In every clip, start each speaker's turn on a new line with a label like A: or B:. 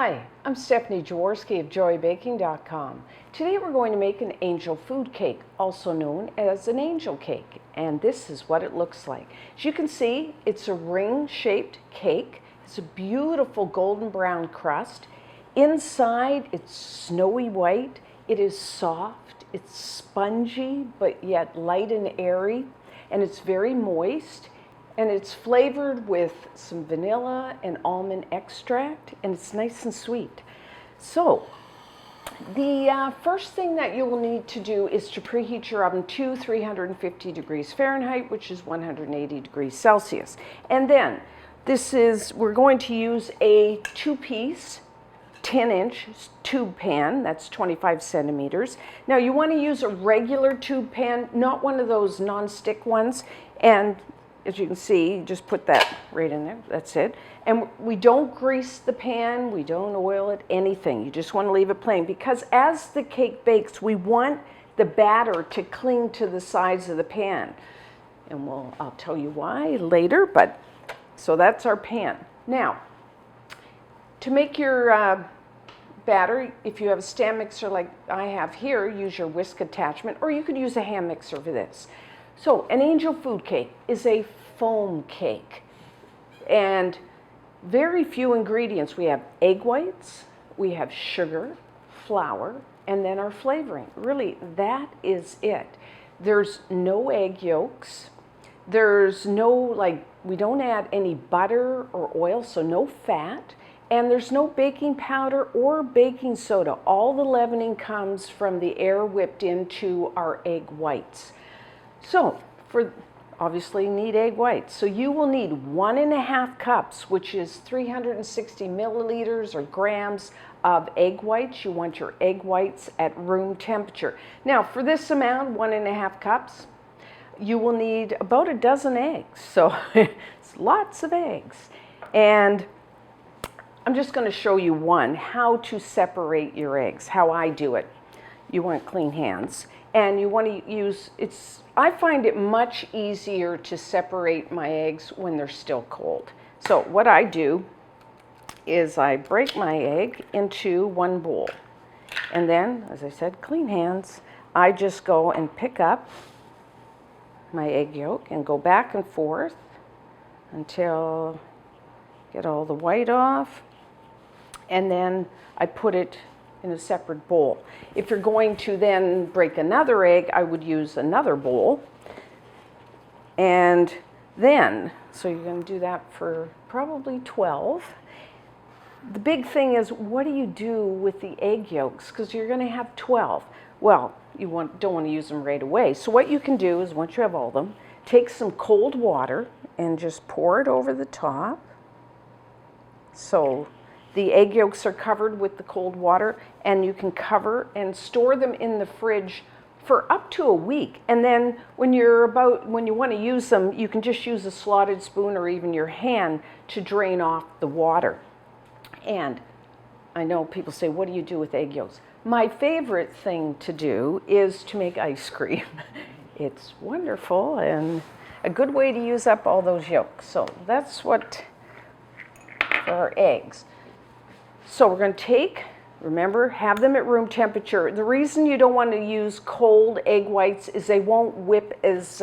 A: Hi, I'm Stephanie Jaworski of joybaking.com. Today we're going to make an angel food cake, also known as an angel cake, and this is what it looks like. As you can see, it's a ring-shaped cake. It's a beautiful golden brown crust. Inside, it's snowy white. It is soft, it's spongy, but yet light and airy, and it's very moist. And it's flavored with some vanilla and almond extract, and it's nice and sweet. So, the first thing that you will need to do is to preheat your oven to 350 degrees Fahrenheit, which is 180 degrees Celsius. And then, we're going to use a 2-piece 10-inch tube pan, that's 25 centimeters. Now you want to use a regular tube pan, not one of those non-stick ones, and as you can see, you just put that right in there, that's it. And we don't grease the pan, we don't oil it, anything. You just want to leave it plain, because as the cake bakes, we want the batter to cling to the sides of the pan. And I'll tell you why later, but so that's our pan. Now, to make your batter, if you have a stand mixer like I have here, use your whisk attachment, or you could use a hand mixer for this. So, an angel food cake is a foam cake, and very few ingredients. We have egg whites, we have sugar, flour, and then our flavoring. Really, that is it. There's no egg yolks. There's no, we don't add any butter or oil, so no fat. And there's no baking powder or baking soda. All the leavening comes from the air whipped into our egg whites. So, obviously you need egg whites. So you will need 1.5 cups, which is 360 milliliters or grams of egg whites. You want your egg whites at room temperature. Now, for this amount, 1.5 cups, you will need about a dozen eggs. So it's lots of eggs. And I'm just going to show you how to separate your eggs, how I do it. You want clean hands, and you want to use, I find it much easier to separate my eggs when they're still cold. So what I do is I break my egg into one bowl, and then, as I said, clean hands, I just go and pick up my egg yolk and go back and forth until I get all the white off, and then I put it in a separate bowl. If you're going to then break another egg, I would use another bowl. And then, so you're going to do that for probably 12. The big thing is, what do you do with the egg yolks? Because you're going to have 12. Well, you don't want to use them right away. So what you can do is, once you have all of them, take some cold water and just pour it over the top. So the egg yolks are covered with the cold water, and you can cover and store them in the fridge for up to a week. And then when you want to use them, you can just use a slotted spoon or even your hand to drain off the water. And I know people say, what do you do with egg yolks? My favorite thing to do is to make ice cream. It's wonderful and a good way to use up all those yolks. So that's what for our eggs. So we're going to remember, have them at room temperature. The reason you don't want to use cold egg whites is they won't whip as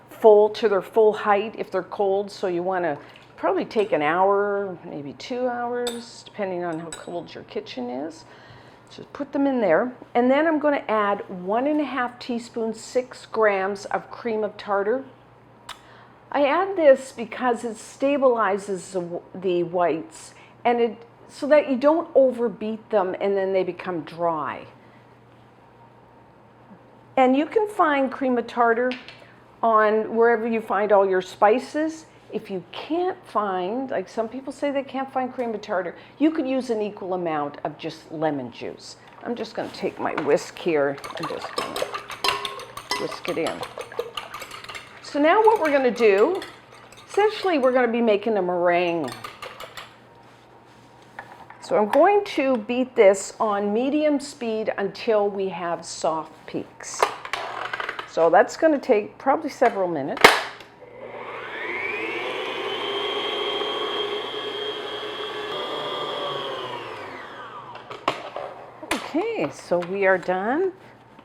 A: full to their full height if they're cold. So you want to probably take an hour, maybe 2 hours, depending on how cold your kitchen is. Just put them in there. And then I'm going to add 1.5 teaspoons, 6 grams of cream of tartar. I add this because it stabilizes the whites, and so that you don't overbeat them and then they become dry. And you can find cream of tartar on wherever you find all your spices. If you can't find, like some people say they can't find cream of tartar, you could use an equal amount of just lemon juice. I'm just going to take my whisk here and just whisk it in. So now what we're going to do, essentially we're going to be making a meringue. So I'm going to beat this on medium speed until we have soft peaks. So that's going to take probably several minutes. Okay, so we are done.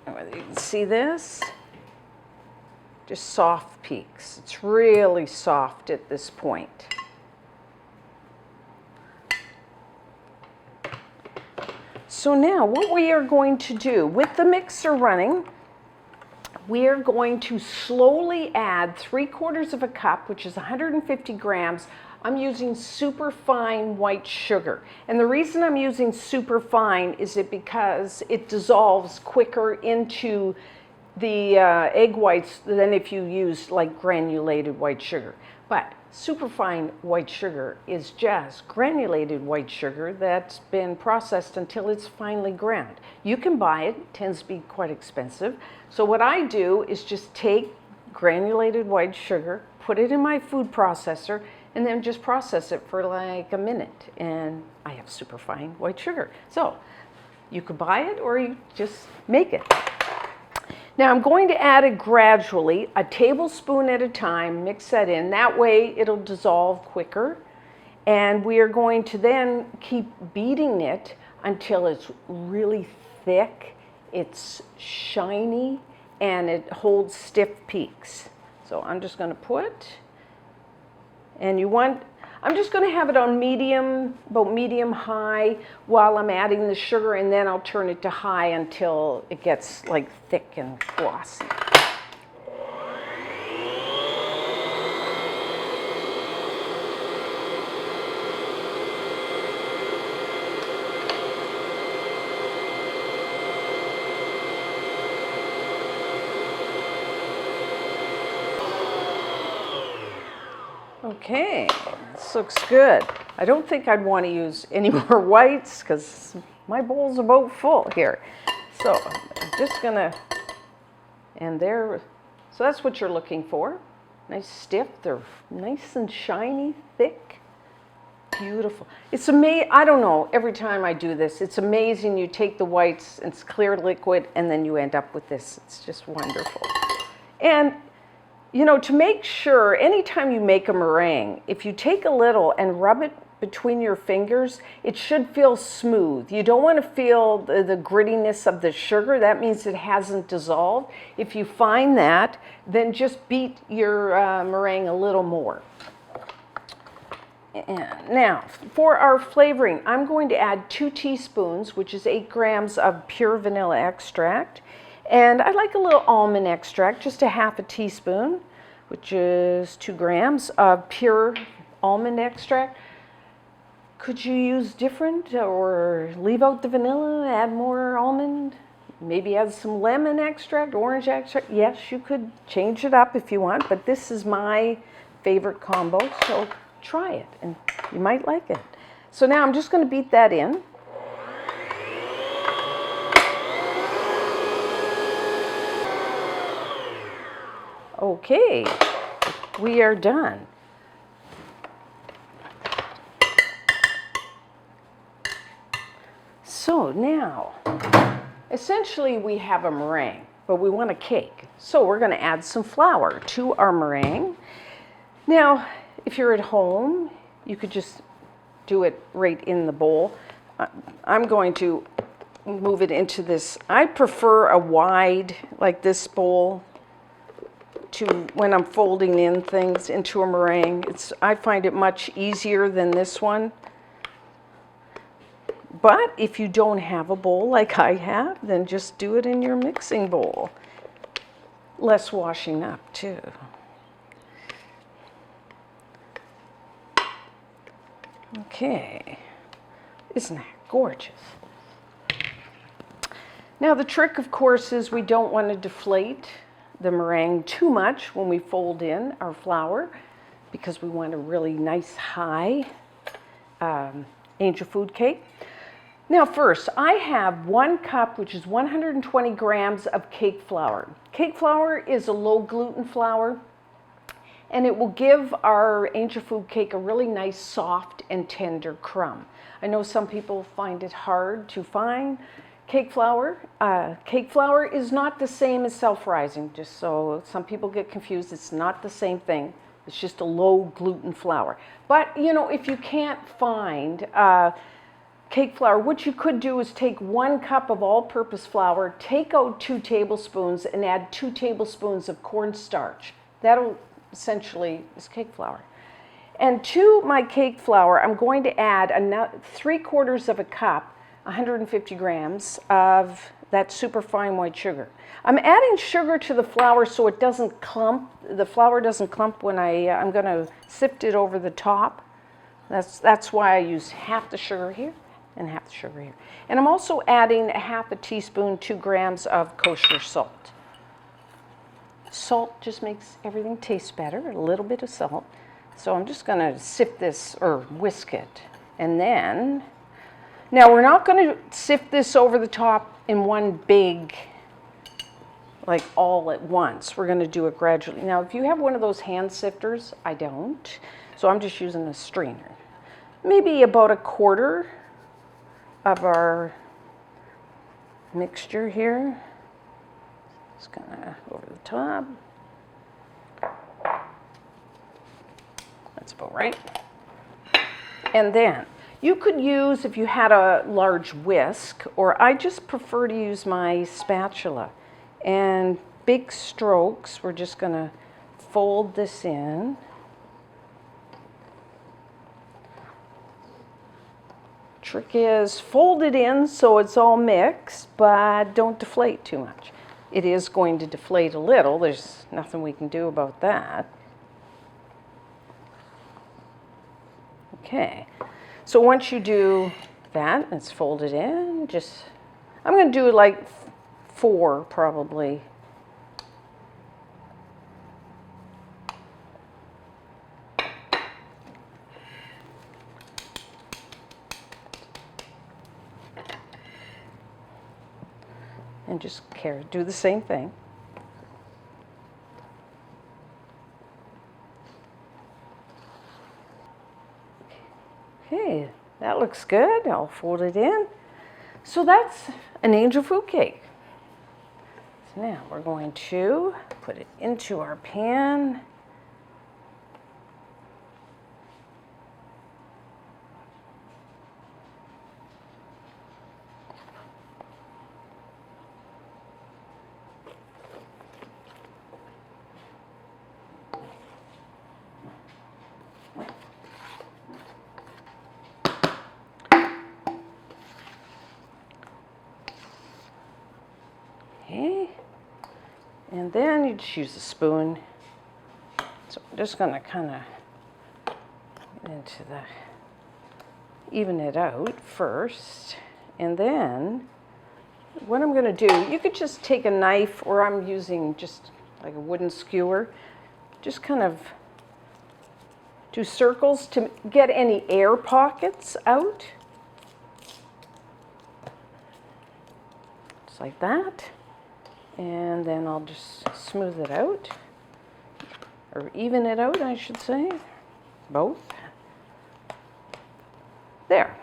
A: Whether you can see this, just soft peaks. It's really soft at this point. So now what we are going to do with the mixer running, we are going to slowly add 3/4 of a cup, which is 150 grams. I'm using super fine white sugar. And the reason I'm using super fine is because it dissolves quicker into the egg whites than if you use like granulated white sugar. But superfine white sugar is just granulated white sugar that's been processed until it's finely ground. You can buy it, it tends to be quite expensive. So what I do is just take granulated white sugar, put it in my food processor, and then just process it for like a minute, and I have superfine white sugar. So you could buy it or you just make it. Now I'm going to add it gradually, a tablespoon at a time, mix that in. That way it'll dissolve quicker. And we are going to then keep beating it until it's really thick, it's shiny, and it holds stiff peaks. So I'm just going to put, and I'm just going to have it on medium, about medium high while I'm adding the sugar, and then I'll turn it to high until it gets like thick and glossy. Okay, this looks good. I don't think I'd want to use any more whites because my bowl's about full here. So I'm just gonna, and there, so that's what you're looking for. Nice stiff, they're nice and shiny, thick, beautiful. It's amazing, I don't know, every time I do this, it's amazing. You take the whites, it's clear liquid, and then you end up with this. It's just wonderful. And you know, to make sure, anytime you make a meringue, if you take a little and rub it between your fingers, it should feel smooth. You don't want to feel the grittiness of the sugar. That means it hasn't dissolved. If you find that, then just beat your meringue a little more. And now, for our flavoring, I'm going to add 2 teaspoons, which is 8 grams of pure vanilla extract. And I like a little almond extract, just a half a teaspoon, which is 2 grams of pure almond extract. Could you use different or leave out the vanilla, add more almond, maybe add some lemon extract, orange extract? Yes, you could change it up if you want, but this is my favorite combo, so try it and you might like it. So now I'm just going to beat that in. Okay, we are done. So now, essentially we have a meringue, but we want a cake. So we're going to add some flour to our meringue. Now, if you're at home, you could just do it right in the bowl. I'm going to move it into this. I prefer a wide, like this bowl, to when I'm folding in things into a meringue. I find it much easier than this one. But if you don't have a bowl like I have, then just do it in your mixing bowl. Less washing up too. Okay, isn't that gorgeous? Now the trick, of course, is we don't want to deflate the meringue too much when we fold in our flour, because we want a really nice high angel food cake. Now first, I have 1 cup, which is 120 grams of cake flour. Cake flour is a low gluten flour, and it will give our angel food cake a really nice soft and tender crumb. I know some people find it hard to find cake flour. Cake flour is not the same as self-rising, just so some people get confused. It's not the same thing. It's just a low gluten flour. But you know, if you can't find cake flour, what you could do is take 1 cup of all-purpose flour, take out 2 tablespoons, and add 2 tablespoons of cornstarch. That'll essentially is cake flour. And to my cake flour, I'm going to add 3/4 of a cup, 150 grams of that superfine white sugar. I'm adding sugar to the flour so it doesn't clump. The flour doesn't clump when I'm going to sift it over the top. That's why I use half the sugar here and half the sugar here. And I'm also adding 1/2 teaspoon, 2 grams of kosher salt. Salt just makes everything taste better, a little bit of salt. So I'm just going to sift this, or whisk it. And then, now we're not going to sift this over the top in one big, like all at once. We're going to do it gradually. Now, if you have one of those hand sifters, I don't. So I'm just using a strainer. Maybe about 1/4 of our mixture here. Just gonna over the top. That's about right. And then you could use, if you had a large whisk, or I just prefer to use my spatula. And big strokes, we're just gonna fold this in. Trick is fold it in so it's all mixed, but don't deflate too much. It is going to deflate a little. There's nothing we can do about that. Okay, so once you do that, it's folded in. I'm going to do like 4 probably. And just do the same thing. Okay, that looks good. I'll fold it in. So that's an angel food cake. So now we're going to put it into our pan. Okay, and then you just use a spoon. So I'm just going to kind of even it out first, and then what I'm going to do, you could just take a knife, or I'm using just like a wooden skewer, just kind of do circles to get any air pockets out, just like that. And then I'll just smooth it out, or even it out, I should say, both. There.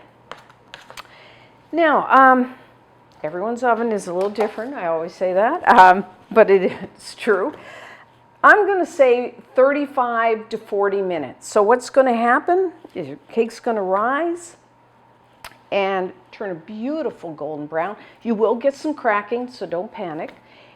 A: Now, everyone's oven is a little different. I always say that, but it's true. I'm going to say 35 to 40 minutes. So what's going to happen is your cake's going to rise and turn a beautiful golden brown. You will get some cracking, so don't panic.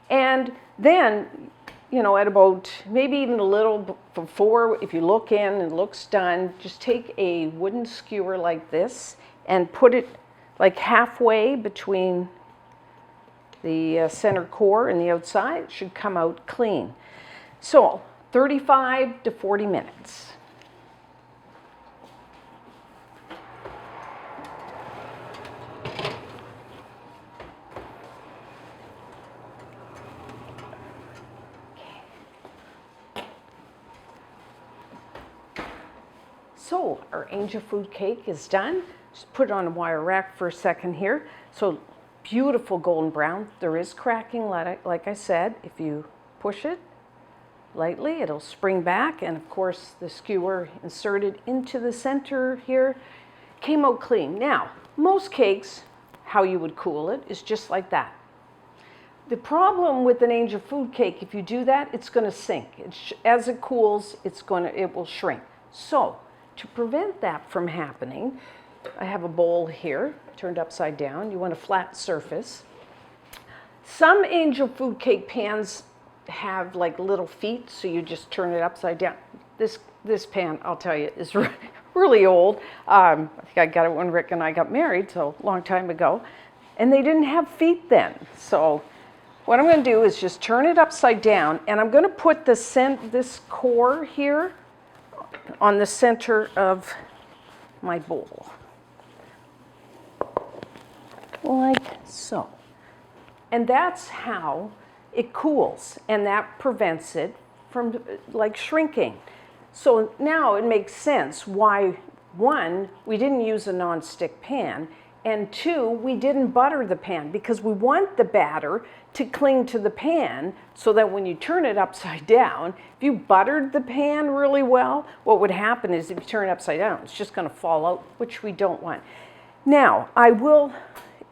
A: And then, you know, at about maybe even a little before, if you look in and it looks done, just take a wooden skewer like this and put it like halfway between the center core and the outside. It should come out clean. So 35 to 40 minutes. So our angel food cake is done. Just put it on a wire rack for a second here. So beautiful golden brown. There is cracking, like I said. If you push it lightly, it'll spring back. And of course, the skewer inserted into the center here came out clean. Now, most cakes, how you would cool it is just like that. The problem with an angel food cake, if you do that, it's going to sink. As it cools, it will shrink. So to prevent that from happening, I have a bowl here, turned upside down. You want a flat surface. Some angel food cake pans have like little feet, so you just turn it upside down. This pan, I'll tell you, is really old. I think I got it when Rick and I got married, so a long time ago. And they didn't have feet then. So what I'm going to do is just turn it upside down, and I'm going to put this core here on the center of my bowl. Like so. And that's how it cools, and that prevents it from like shrinking. So now it makes sense why, one, we didn't use a non-stick pan, and two, we didn't butter the pan, because we want the batter to cling to the pan so that when you turn it upside down, if you buttered the pan really well, what would happen is if you turn it upside down, it's just going to fall out, which we don't want. Now, I will,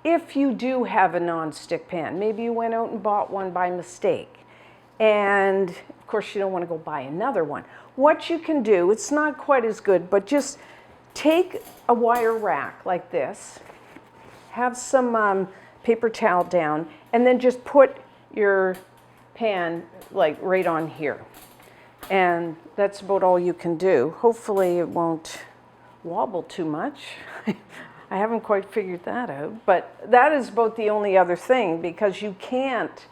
A: if you do have a non-stick pan, maybe you went out and bought one by mistake, and of course you don't want to go buy another one. What you can do, it's not quite as good, but just take a wire rack like this, have some paper towel down, and then just put your pan like right on here. And that's about all you can do. Hopefully it won't wobble too much. I haven't quite figured that out, but that is about the only other thing, because you can't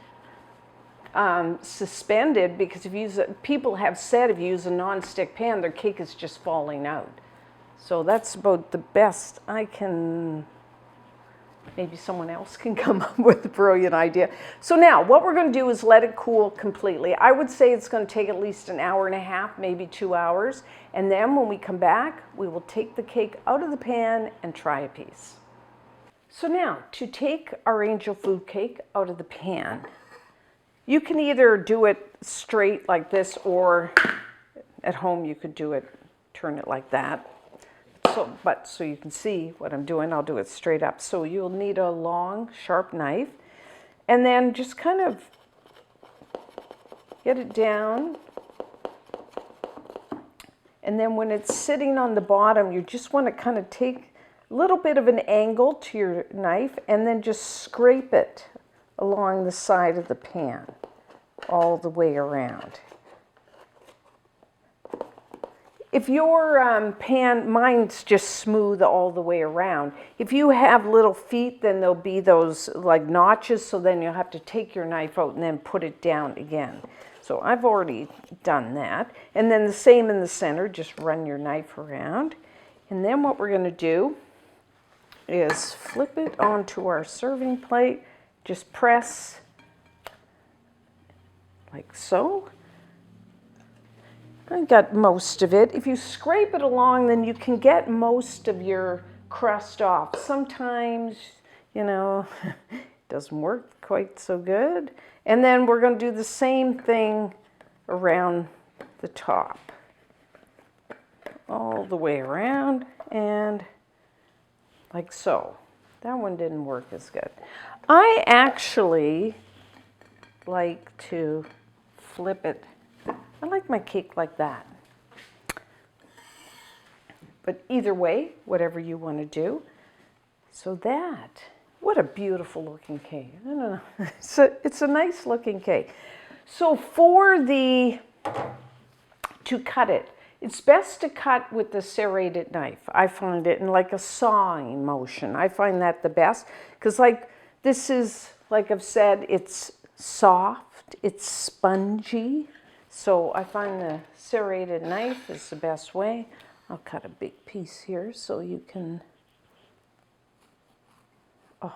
A: suspend it, because if you use people have said if you use a non-stick pan, their cake is just falling out. So that's about the best I can. Maybe someone else can come up with a brilliant idea. So now what we're going to do is let it cool completely. I would say it's going to take at least an hour and a half, maybe 2 hours. And then when we come back, we will take the cake out of the pan and try a piece. So now to take our angel food cake out of the pan, you can either do it straight like this, or at home you could do it, turn it like that. So you can see what I'm doing, I'll do it straight up. So you'll need a long, sharp knife, and then just kind of get it down. And then when it's sitting on the bottom, you just want to kind of take a little bit of an angle to your knife, and then just scrape it along the side of the pan all the way around. If your pan, mine's just smooth all the way around. If you have little feet, then there'll be those like notches, so then you'll have to take your knife out and then put it down again. So I've already done that. And then the same in the center, just run your knife around. And then what we're going to do is flip it onto our serving plate, just press like so. I got most of it. If you scrape it along, then you can get most of your crust off. Sometimes, you know, it doesn't work quite so good. And then we're going to do the same thing around the top. All the way around, and like so. That one didn't work as good. I actually like to flip it. I like my cake like that. But either way, whatever you want to do. So that, what a beautiful looking cake. I don't know. It's a nice looking cake. So to cut it, it's best to cut with the serrated knife. I find it in like a sawing motion. I find that the best, because like this is, like I've said, it's soft, it's spongy. So I find the serrated knife is the best way. I'll cut a big piece here so you can, oh,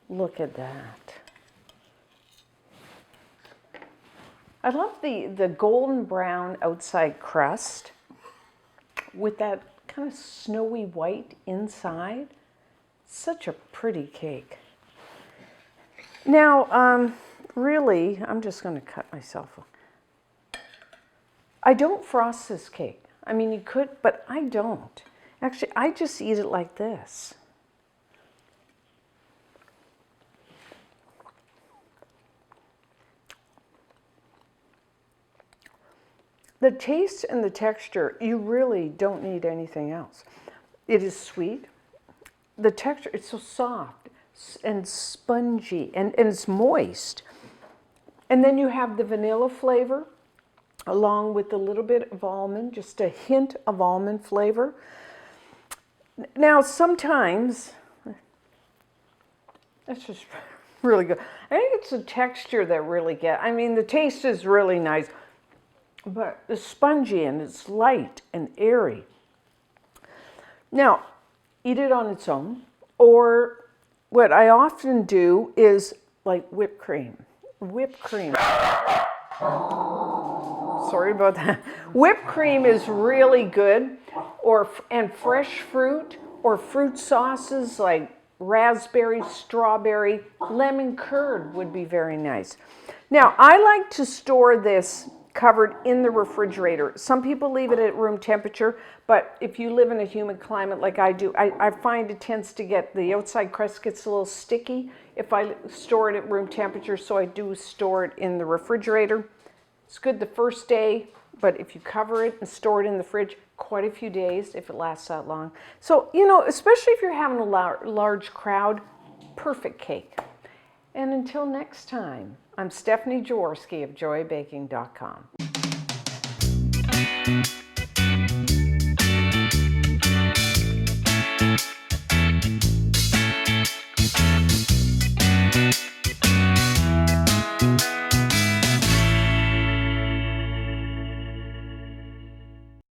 A: look at that. I love the golden brown outside crust with that kind of snowy white inside. Such a pretty cake. Now, really, I'm just going to cut myself. I don't frost this cake. I mean, you could, but I don't. Actually, I just eat it like this. The taste and the texture, you really don't need anything else. It is sweet. The texture, it's so soft and spongy and it's moist. And then you have the vanilla flavor along with a little bit of almond, just a hint of almond flavor. Now, sometimes, that's just really good. I think it's the texture that really the taste is really nice, but it's spongy and it's light and airy. Now, eat it on its own, or what I often do is like whipped cream. Whipped cream. Sorry about that. Whipped cream is really good, and fresh fruit or fruit sauces like raspberry, strawberry, lemon curd would be very nice. Now, I like to store this covered in the refrigerator. Some people leave it at room temperature, but if you live in a humid climate like I do, I find it tends to get, the outside crust gets a little sticky if I store it at room temperature, so I do store it in the refrigerator. It's good the first day, but if you cover it and store it in the fridge, quite a few days if it lasts that long. So, especially if you're having a large crowd, perfect cake. And until next time, I'm Stephanie Jaworski of joybaking.com.